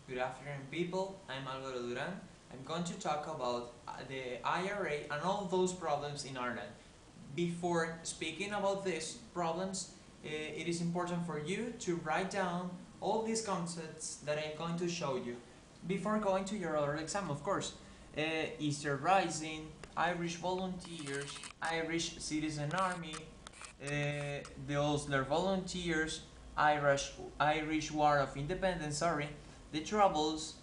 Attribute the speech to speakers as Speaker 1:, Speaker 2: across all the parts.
Speaker 1: Good afternoon, people. I'm Alvaro Duran. I'm going to talk about the IRA and all those problems in Ireland. Before speaking about these problems, it is important for you to write down all these concepts that I'm going to show you before going to your oral exam, of course. Easter Rising, Irish Volunteers, Irish Citizen Army, the Ulster Volunteers, Irish War of Independence, sorry, the Troubles,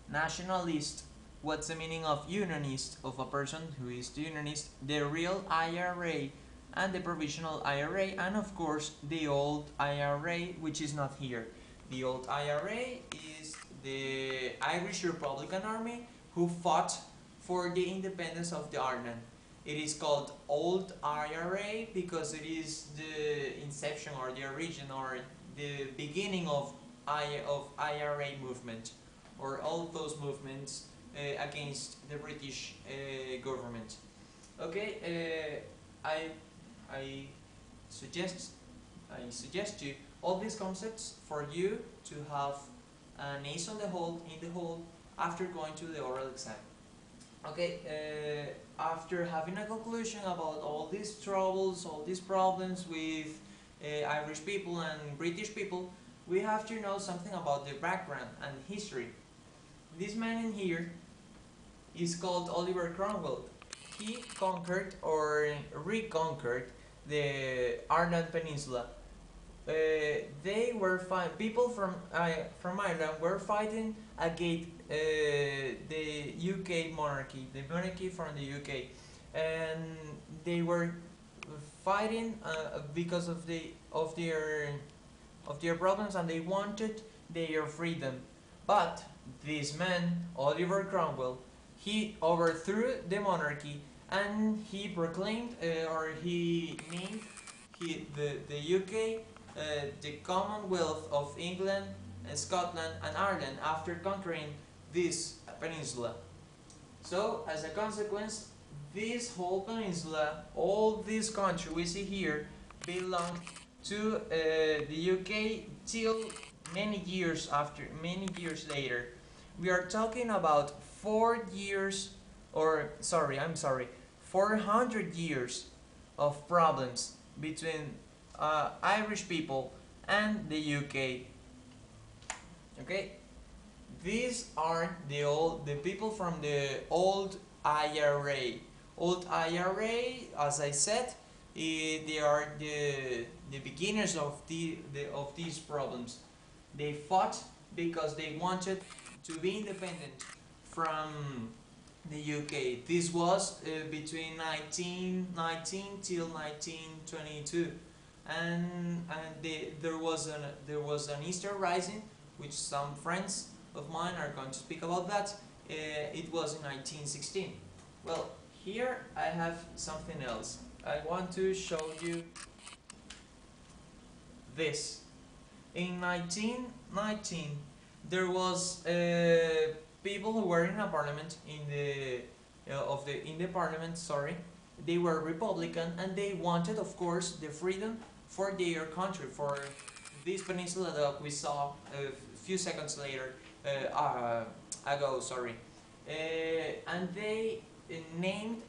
Speaker 1: Nationalist, what's the meaning of unionist, of a person who is the unionist, the real IRA, and the provisional IRA, and of course the old IRA, which is not here. The old IRA is the Irish Republican Army who fought for the independence of the Ireland. It is called Old IRA because it is the inception or the origin or the beginning of IRA movement or all those movements against the British government. Okay, I suggest you all these concepts for you to have an ace on the whole after going to the oral exam. Okay, after having a conclusion about all these troubles, all these problems with Irish people and British people, we have to know something about the background and history. This man in here is called Oliver Cromwell. He conquered or reconquered the Ireland Peninsula. They were people from Ireland were fighting against the UK monarchy, the monarchy from the UK, and they were fighting because of their problems, and they wanted their freedom. But this man, Oliver Cromwell, he overthrew the monarchy and he proclaimed or he named the UK the Commonwealth of England, and Scotland and Ireland after conquering this peninsula. So as a consequence, this whole peninsula, all this country we see here, belonged to the UK till many years later. We are talking about 400 years of problems between Irish people and the UK. Okay, these are the people from the old IRA. Old IRA, as I said, they are the beginners of these problems. They fought because they wanted to be independent from the UK. This was between 1919 till 1922, and there was an Easter Rising, which some friends of mine are going to speak about that. It was in 1916. Well, here I have something else. I want to show you this. In 1919, there was people who were in a parliament in the parliament. Sorry, they were Republican and they wanted, of course, the freedom for their country, for this peninsula that we saw a few seconds later ago. Sorry, and they named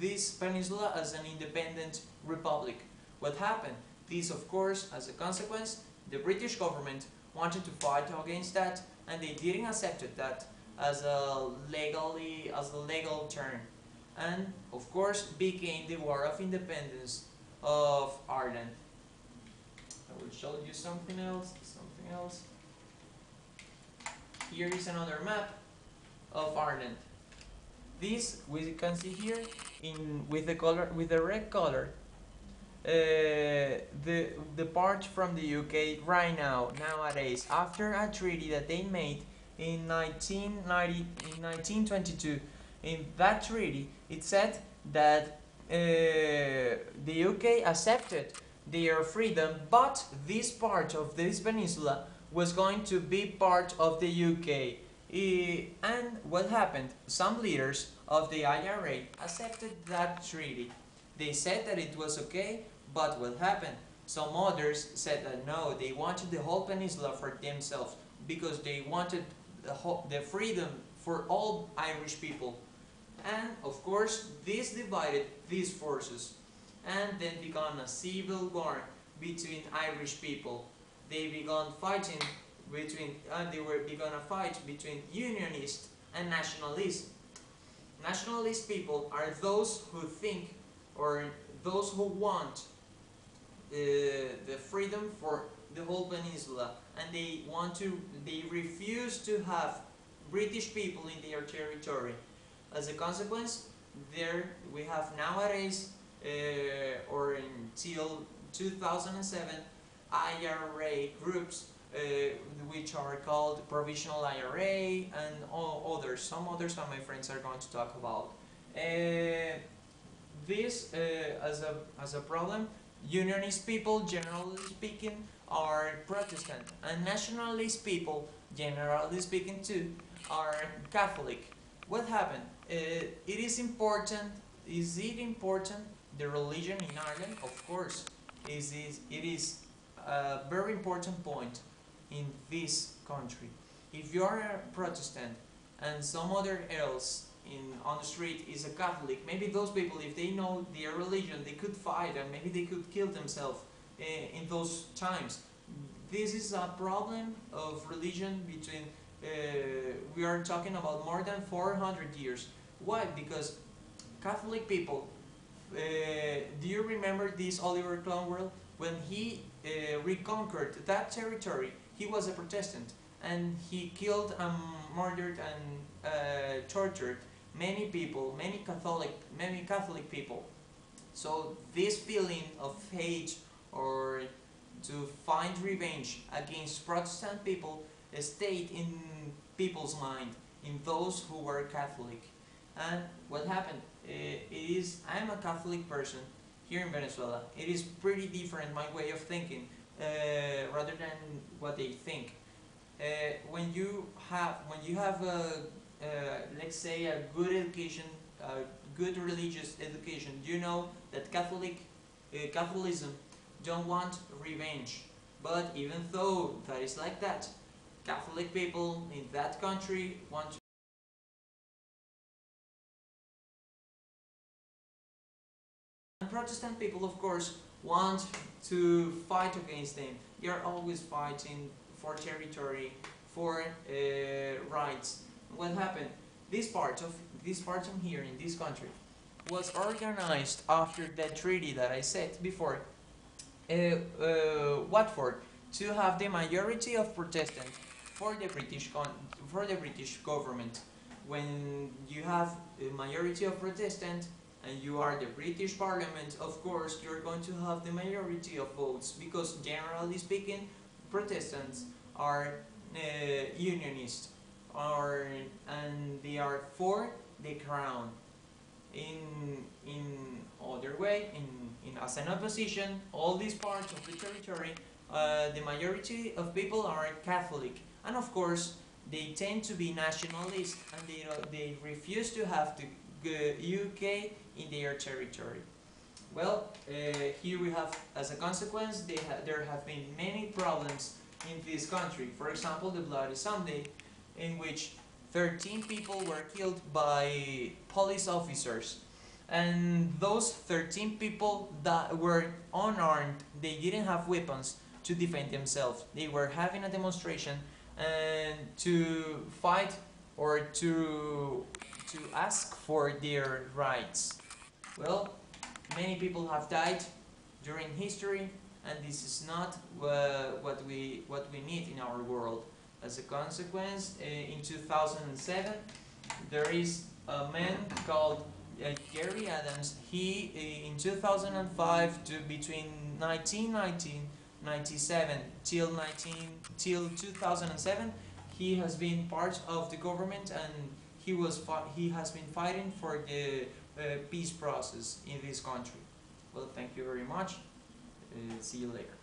Speaker 1: this peninsula as an independent republic. What happened? This, of course, as a consequence, the British government wanted to fight against that, and they didn't accept that as a legal term, and of course became the War of Independence of Ireland. I will show you something else. Here is another map of Ireland. This we can see here with the red color. The part from the UK right now, nowadays, after a treaty that they made in 1922. In that treaty, it said that the UK accepted their freedom, but this part of this peninsula was going to be part of the UK. And what happened? Some leaders of the IRA accepted that treaty. They said that it was okay, but what happened? Some others said that no, they wanted the whole peninsula for themselves because they wanted the freedom for all Irish people. And of course, this divided these forces, and then began a civil war between Irish people. They began fighting began a fight between Unionists and Nationalists. Nationalist people are those who think, or those who want the freedom for the whole peninsula, and they refuse to have British people in their territory. As a consequence, there we have nowadays, or until 2007, IRA groups, which are called provisional IRA, and others. Some others that my friends are going to talk about. This as a problem. Unionist people, generally speaking, are Protestant, and nationalist people, generally speaking too, are Catholic. What happened? It is important. Is it important? The religion in Ireland, of course, it is a very important point in this country. If you are a Protestant and some other else on the street is a Catholic, maybe those people, if they know their religion, they could fight and maybe they could kill themselves in those times. This is a problem of religion between, we are talking about more than 400 years. Why? Because Catholic people, do you remember this Oliver Cromwell? When he reconquered that territory, he was a Protestant, and he killed and murdered and tortured many people, many Catholic people. So this feeling of hate or to find revenge against Protestant people stayed in people's mind, in those who were Catholic. And what happened? I'm a Catholic person here in Venezuela. It is pretty different, my way of thinking, rather than what they think. When you have let's say a good education, good religious education, you know that Catholicism don't want revenge. But even though that is like that, Catholic people in that country want to. And Protestant people, of course, want to fight against them. They are always fighting for territory, for rights. What happened? This part in here in this country was organized after that treaty that I said before. Watford, to have the majority of Protestants for the British government. When you have a majority of Protestant and you are the British Parliament, of course you're going to have the majority of votes, because generally speaking, Protestants are unionist, and they are for the crown. In other way, as an opposition, all these parts of the territory, the majority of people are Catholic, and of course they tend to be nationalist, and they refuse to have the UK in their territory. Well, here we have, as a consequence, there have been many problems in this country. For example, the Bloody Sunday, in which 13 people were killed by police officers. And those 13 people that were unarmed, they didn't have weapons to defend themselves. They were having a demonstration and to fight or to ask for their rights. Well, many people have died during history, and this is not what we need in our world. As a consequence, in 2007, there is a man called Gary Adams. He, in 2005 to between 1997 till 2007, he has been part of the government, and he has been fighting for the peace process in this country. Well, thank you very much. See you later.